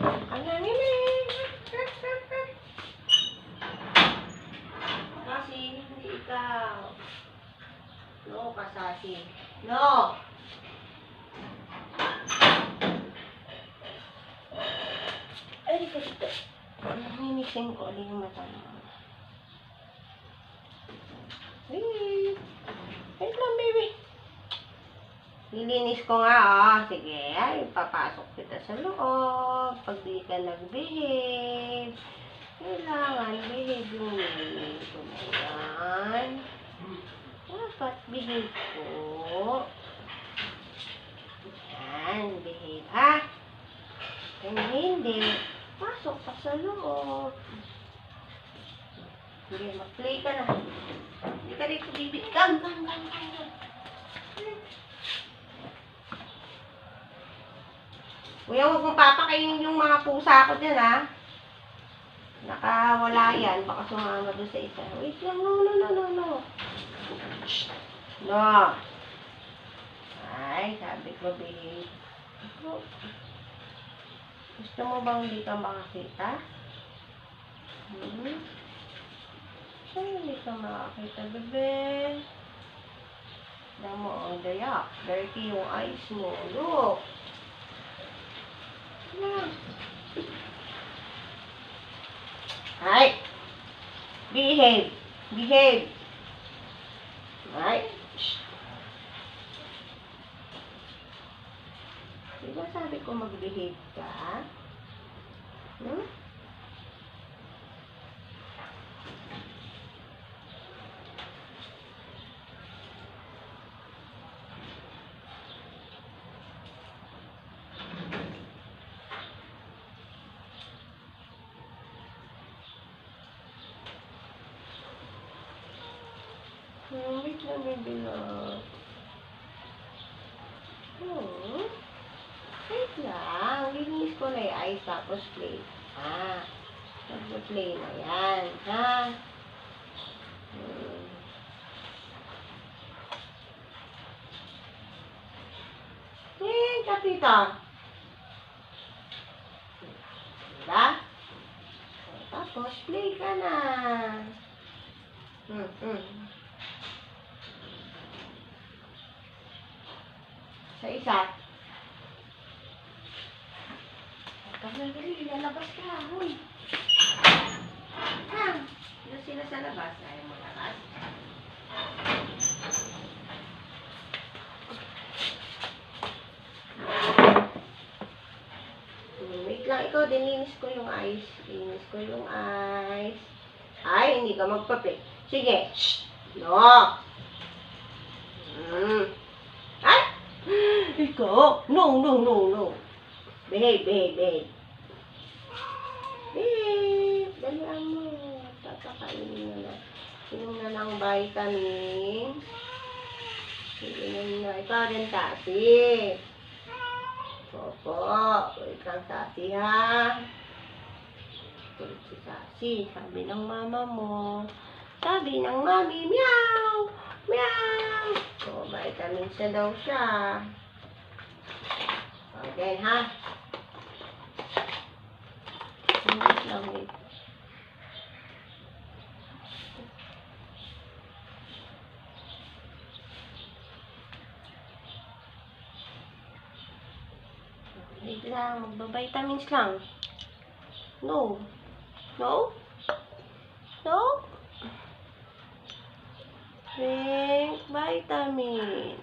Ano nini? Kasi, hindi ikaw. No, kasasi. No! Ay, dito. Namimising ko ulit yung mata mo. Wait. Wait lang, baby. Nilinis ko nga, oh. Sige, ay, papasok kita sa loob. Pag di ka nag-behave, kailangan behave yung nilinis ko na yan. Dapat behave po. Yan, behave, ha? Kung hindi, pasok ka sa loob. Sige, mag-play ka na. Hindi ka dito, baby. Gang. Kuya, huwag mong papakainin yung mga pusa ko dyan, ha? Nakawala yan. Baka sumama doon sa isa. Wait lang. No. Shh. No. Ay, sabi ko, babe. Gusto mo bang hindi ka makakita? Saan hindi ka makakita, bebe? Alam mo, dayak. Dirty yung eyes mo. Look. Ay. Behave. Ay. Shh. Diba sabi ko mag-behave ka? Wait lang, baby love. Wait lang. Linis ko na yung eyes tapos play. Mag-play na yan. Kapita. Diba? Tapos play ka na. Sa isa. Dali, lalabas ka. Huy. Dito sila sa labas. Ayaw mo labas. Wait lang, ikaw. Dininis ko yung eyes. Ay, hindi ka magpape. Sige. Shh. No. Ay! Ikaw. No. Behave. Behave. Dalihan mo. Tatakainin na. Inom na ng vitamin. Inom na. Ikaw rin, Tati. Opo. Ulit lang, Tati, ha? Ulit si Tati. Sabi ng mama mo. Sabi ng mami, meow! So, vitamins na daw siya. Okay, ha? Wait lang. Wait lang, magba-vitamins lang. No. Drink vitamin.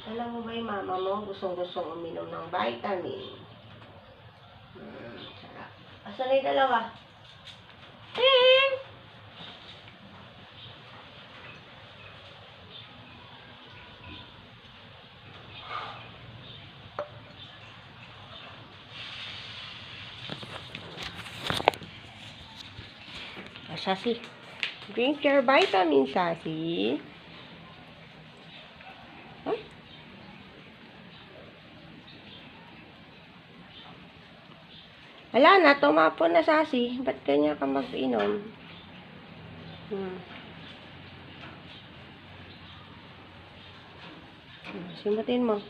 Alam mo ba yung mama mo gustong-gustong uminom ng vitamin? Sarap. Asan na yung dalawa? Sassy, drink your vitamin, Sassy. Wala na, tumapon na, Sassy. Ba't kanya ka mag-inom? Simutin mo.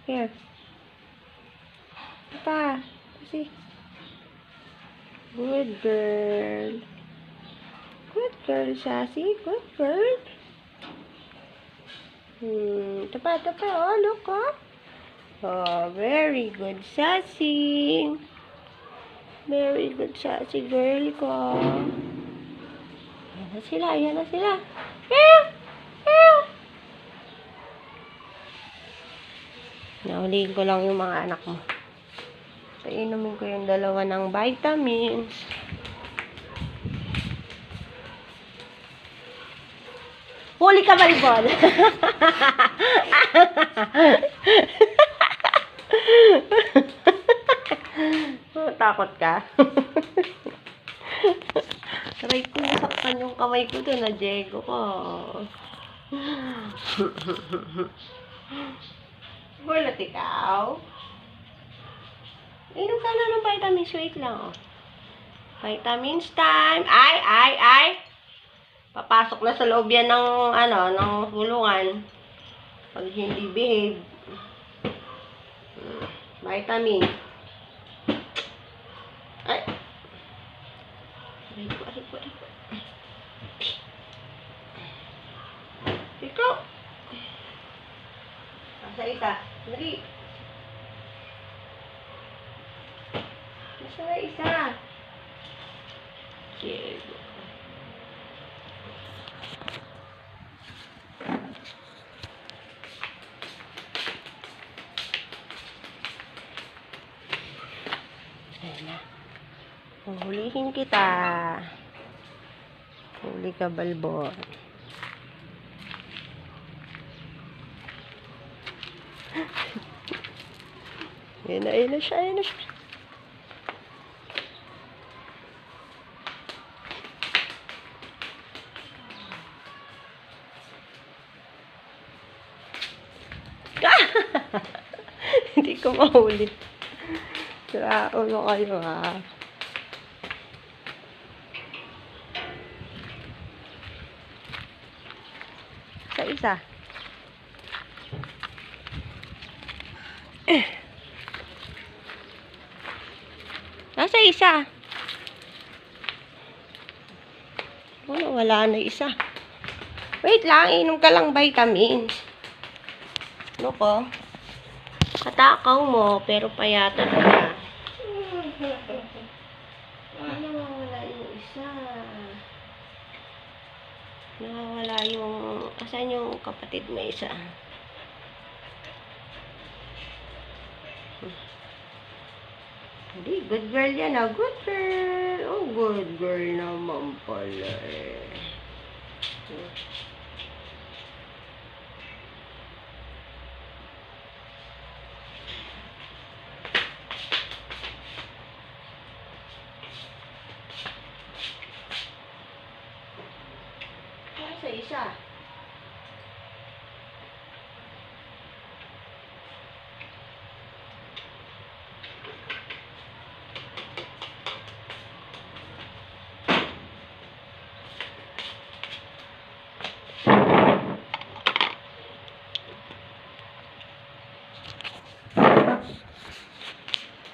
Here. Pa. See. Good girl. Good girl, Sassy. Good girl. Tapa. Oh, look, oh. Oh, very good, Sassy. Very good, Sassy girl ko. Ayan na sila. Nahuliin ko lang yung mga anak mo. So, inumin ko yung dalawa ng vitamins. Huli ka, Balbon! Takot ka? Try ko nasaktan yung kamay ko doon na Diego ko. Gulat ikaw. Inom ka na ng vitamins. Wait lang, oh. Vitamins time. Ay! Papasok na sa loob yan ng, ng gulungan. Pag hindi behave. Vitamin. Ay. Aray ko. Ikaw. Nasa isa. Dali. Nasa na isa. Diego. Ayan na. Huhulihin kita. Huli ka, Balbon. Ayan na siya. Hindi ko mahuli. Ulo kayo, ha. Sa isa. Nasa isa. Wala na isa. Wait lang, inom ka lang vitamins. Loko. Katakaw mo, pero payatan mo na. Nawawala yung isa. Nawawala yung... Asan yung kapatid mo isa? Hindi, good girl yan, ah. Good girl. Oh, good girl naman pala eh. Sa isa.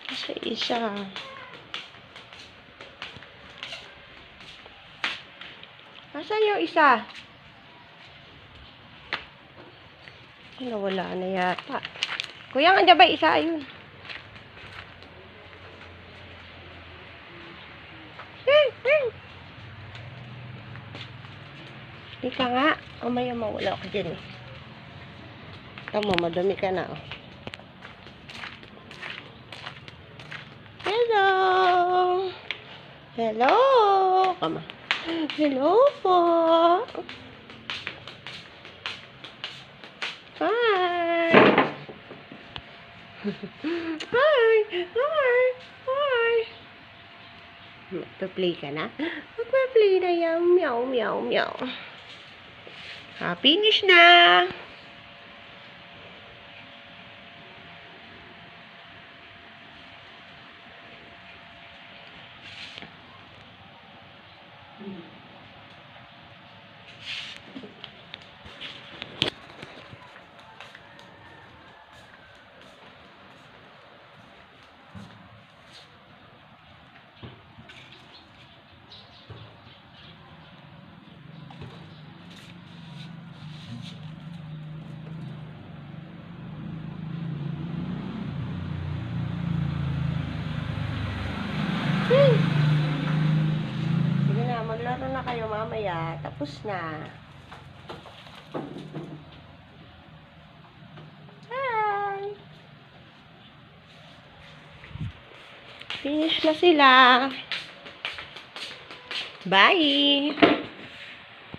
Sa isa. Nasaan yung isa? Wala na yata. Kuya, anda ba isa? Ayun. Ika nga. Umaya mawala ko dyan eh. Tama, madami ka na. Oh. Hello. Hello. Kama. Hello po. Hi. Hi. Magpa-play ka na? Magpa-play na yan. Meow. Finish na. kayo mamaya. Tapos na. Hi! Finish na sila. Bye!